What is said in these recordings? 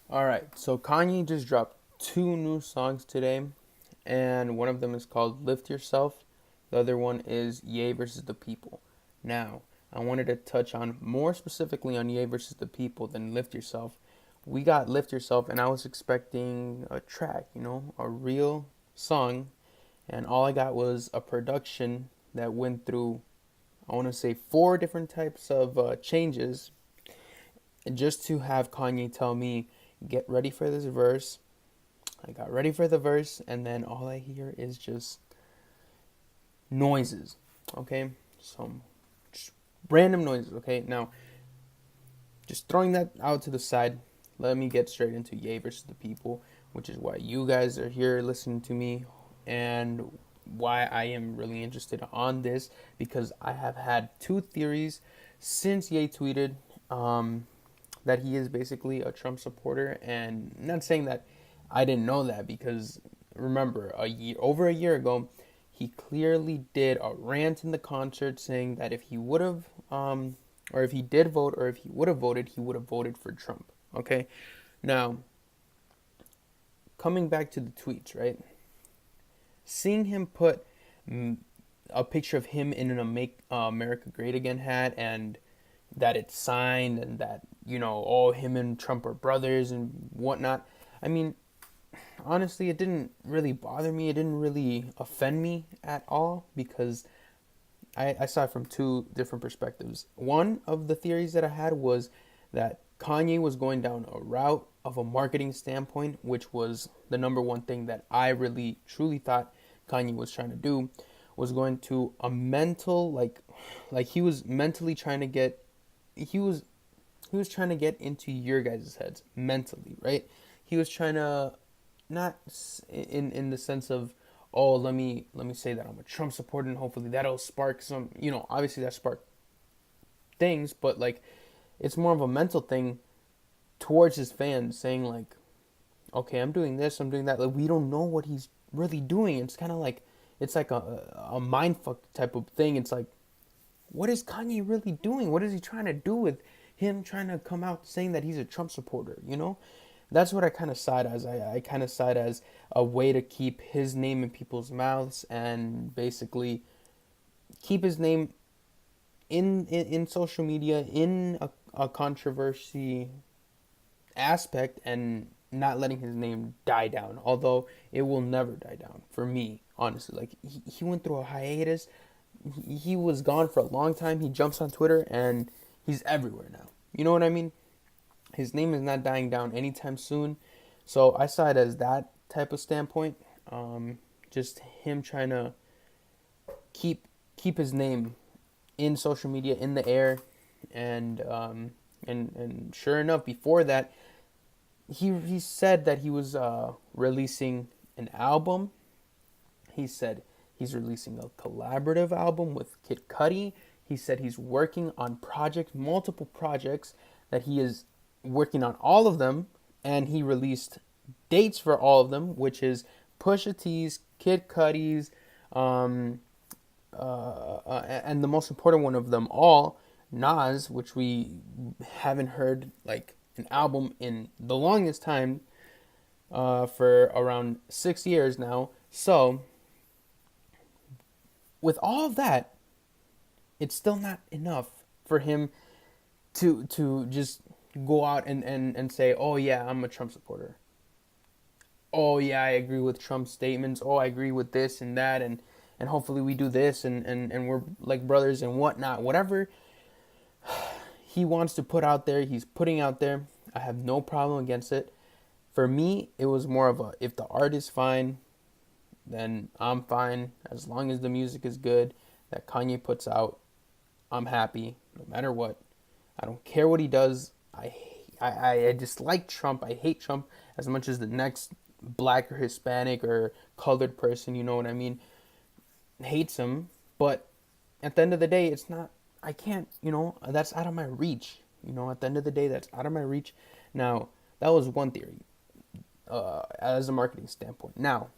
All right, so Kanye just dropped two new songs today, and one of them is called Lift Yourself. The other one is Ye versus the People. Now, I wanted to touch on more specifically on Ye versus the People than Lift Yourself. We got Lift Yourself, and I was expecting a track, a real song, and all I got was a production that went through, I want to say, four different types of changes just to have Kanye tell me, get ready for this verse. I got ready for the verse, and then all I hear is just noises. Okay, some just random noises. Okay, now just throwing that out to the side, let me get straight into Ye versus the People, which is why you guys are here listening to me, and why I am really interested on this, because I have had two theories since Ye tweeted that he is basically a Trump supporter, and I'm not saying that I didn't know that, because remember, over a year ago, he clearly did a rant in the concert saying that if he would have, or if he did vote, or if he would have voted for Trump. Okay, now coming back to the tweets, right? Seeing him put a picture of him in a "Make America Great Again" hat, and that it's signed, and that oh, him and Trump are brothers and whatnot. I mean, honestly, it didn't really bother me. It didn't really offend me at all, because I saw it from two different perspectives. One of the theories that I had was that Kanye was going down a route of a marketing standpoint, which was the number one thing that I really truly thought Kanye was trying to do, was going to a mental, like he was mentally trying to get he was he was trying to get into your guys' heads mentally, right? He was trying to, not in the sense of, oh, let me say that I'm a Trump supporter, and hopefully that'll spark some, obviously that sparked things, but like it's more of a mental thing towards his fans, saying like, okay, I'm doing this, I'm doing that. Like, we don't know what he's really doing. It's kind of like, it's like a mind fuck type of thing. It's like, what is Kanye really doing? What is he trying to do with him trying to come out saying that he's a Trump supporter? That's what I kind of side as. I kind of side as a way to keep his name in people's mouths, and basically keep his name in social media, in a controversy aspect, and not letting his name die down. Although it will never die down for me, honestly. Like, he went through a hiatus. He was gone for a long time. He jumps on Twitter and he's everywhere now. You know what I mean? His name is not dying down anytime soon. So I saw it as that type of standpoint. Just him trying to keep his name in social media, in the air, and and sure enough, before that, he said that he was releasing an album. He said he's releasing a collaborative album with Kid Cudi. He said he's working on multiple projects, that he is working on all of them, and he released dates for all of them, which is Pusha T's, Kid Cudi's, and the most important one of them all, Nas, which we haven't heard like an album in the longest time, for around 6 years now. So with all of that, it's still not enough for him to just go out and say, oh yeah, I'm a Trump supporter. Oh yeah, I agree with Trump's statements. Oh, I agree with this and that, and hopefully we do this, and we're like brothers and whatnot. Whatever he wants to put out there, he's putting out there. I have no problem against it. For me, it was more of a, if the art is fine, then I'm fine. As long as the music is good that Kanye puts out, I'm happy no matter what. I don't care what he does. I dislike Trump. I hate Trump as much as the next black or Hispanic or colored person, you know what I mean, hates him. But at the end of the day, it's not, I can't, that's out of my reach. At the end of the day, that's out of my reach. Now, that was one theory, as a marketing standpoint. Now,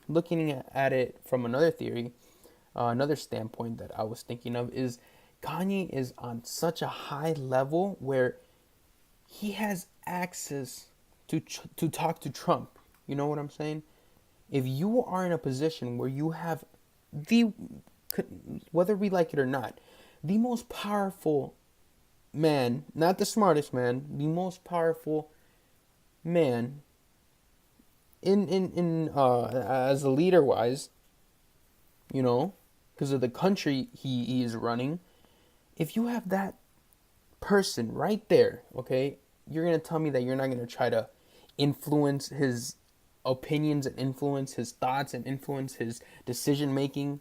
looking at it from another theory, another standpoint that I was thinking of is, Kanye is on such a high level where he has access to talk to Trump. You know what I'm saying? If you are in a position where you have the, whether we like it or not, the most powerful man, not the smartest man, the most powerful man in as a leader wise, you know, because of the country he is running. If you have that person right there, okay, you're gonna tell me that you're not gonna try to influence his opinions and influence his thoughts and influence his decision making,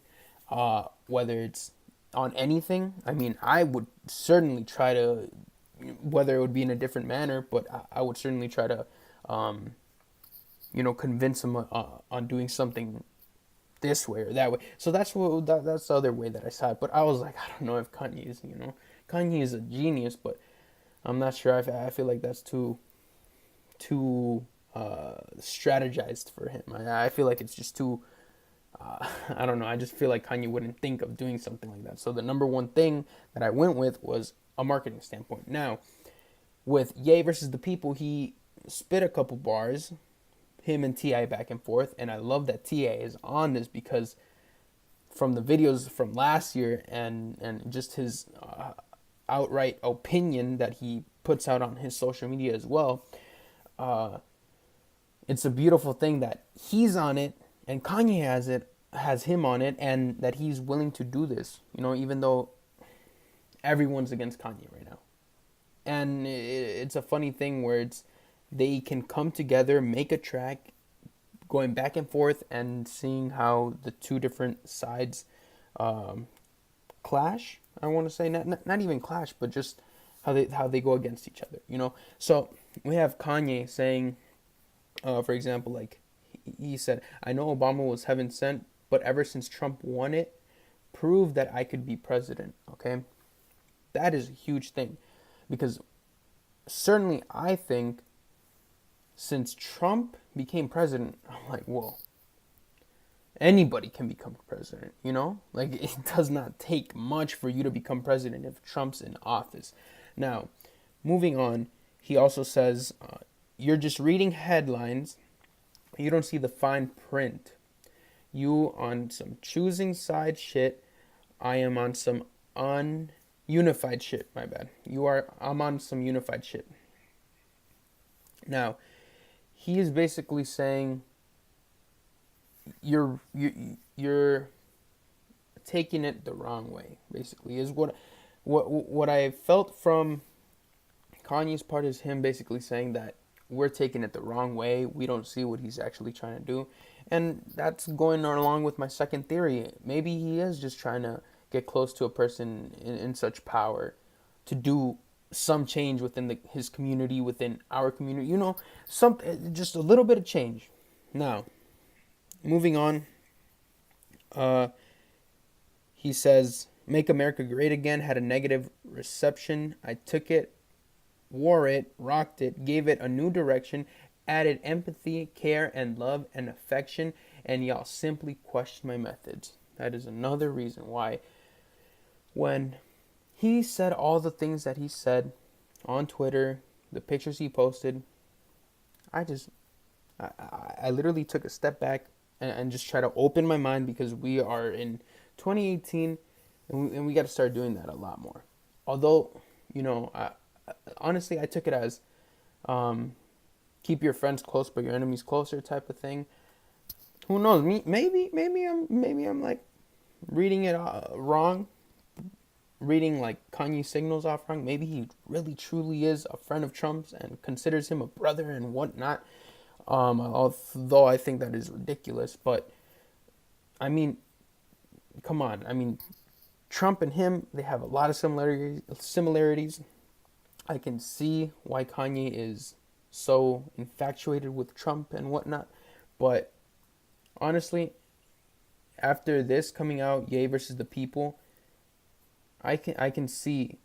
whether it's on anything. I mean, I would certainly try to, whether it would be in a different manner, but I would certainly try to, convince him on doing something this way or that way. So that's the other way that I saw it. But I was like, I don't know if Kanye is, Kanye is a genius, but I'm not sure. I feel like that's too strategized for him. I feel like it's just too. I don't know. I just feel like Kanye wouldn't think of doing something like that. So the number one thing that I went with was a marketing standpoint. Now, with Ye versus the People, he spit a couple bars, him and Ti back and forth, and I love that Ti is on this because from the videos from last year and just his outright opinion that he puts out on his social media as well, it's a beautiful thing that he's on it and Kanye has him on it, and that he's willing to do this, even though everyone's against Kanye right now. And it's a funny thing where they can come together, make a track, going back and forth, and seeing how the two different sides clash. I want to say not even clash, but just how they go against each other. So we have Kanye saying, for example, like he said, "I know Obama was heaven sent, but ever since Trump won it, proved that I could be president." Okay, that is a huge thing, because certainly I think since Trump became president, I'm like, whoa, anybody can become president, Like, it does not take much for you to become president if Trump's in office. Now, moving on, he also says, you're just reading headlines, you don't see the fine print. You on some choosing side shit, I am on some unified shit, my bad. I'm on some unified shit. Now, he is basically saying you're taking it the wrong way. Basically, is what I felt from Kanye's part is him basically saying that we're taking it the wrong way. We don't see what he's actually trying to do, and that's going along with my second theory. Maybe he is just trying to get close to a person in such power to do some change within his community, within our community, just a little bit of change. Now, moving on, he says, "Make America Great Again" had a negative reception. I took it, wore it, rocked it, gave it a new direction, added empathy, care, and love and affection, and y'all simply questioned my methods. That is another reason why when he said all the things that he said on Twitter, the pictures he posted, I literally took a step back and just try to open my mind, because we are in 2018 and we got to start doing that a lot more. Although, honestly, I took it as keep your friends close but your enemies closer type of thing. Who knows? Maybe I'm like reading it wrong, reading like Kanye signals off wrong. Maybe he really truly is a friend of Trump's and considers him a brother and whatnot. Although I think that is ridiculous, but I mean, come on. I mean, Trump and him, they have a lot of similarities. I can see why Kanye is so infatuated with Trump and whatnot, but honestly, after this coming out, Ye versus the People, I can see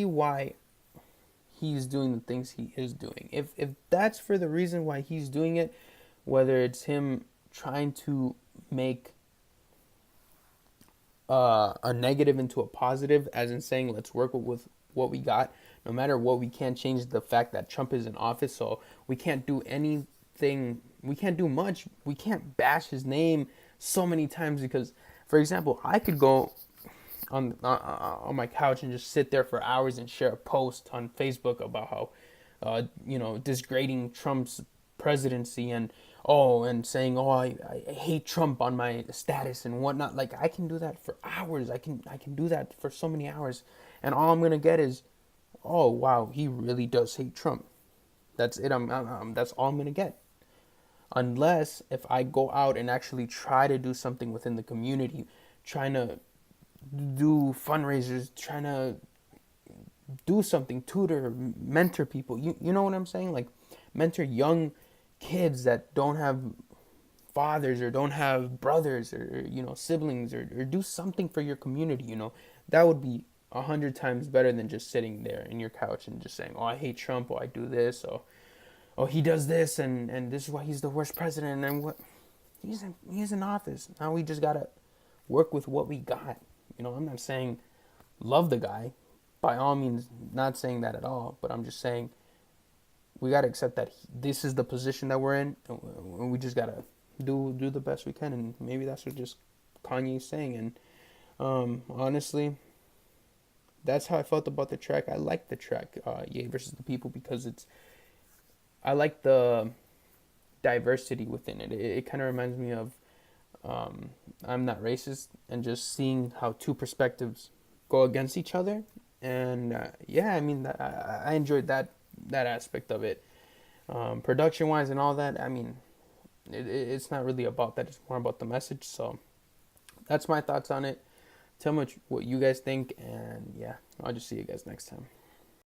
why he's doing the things he is doing. If that's for the reason why he's doing it, whether it's him trying to make a negative into a positive, as in saying let's work with what we got, no matter what, we can't change the fact that Trump is in office. So we can't do anything. We can't do much. We can't bash his name so many times because, for example, I could go on my couch and just sit there for hours and share a post on Facebook about how, disgrading Trump's presidency and saying I hate Trump on my status and whatnot. Like I can do that for hours. I can do that for so many hours, and all I'm gonna get is, oh wow, he really does hate Trump. That's it. That's all I'm gonna get. Unless if I go out and actually try to do something within the community, trying to do fundraisers, trying to do something, tutor, mentor people. You know what I'm saying? Like mentor young kids that don't have fathers or don't have brothers or siblings, or do something for your community. That would be 100 times better than just sitting there in your couch and just saying, oh, I hate Trump, or I do this, or oh, he does this, and this is why he's the worst president. And what he's in office now, we just gotta work with what we got. I'm not saying love the guy, by all means, not saying that at all, but I'm just saying we gotta accept that this is the position that we're in, and we just gotta do the best we can. And maybe that's what just Kanye's saying. And honestly, that's how I felt about the track. I like the track, Ye versus the People, because I like the diversity within it. It kind of reminds me of I'm Not Racist, and just seeing how two perspectives go against each other. And yeah, I mean, I enjoyed that aspect of it. Production wise and all that, I mean, it's not really about that. It's more about the message. So that's my thoughts on it. Tell me what you guys think, and yeah, I'll just see you guys next time.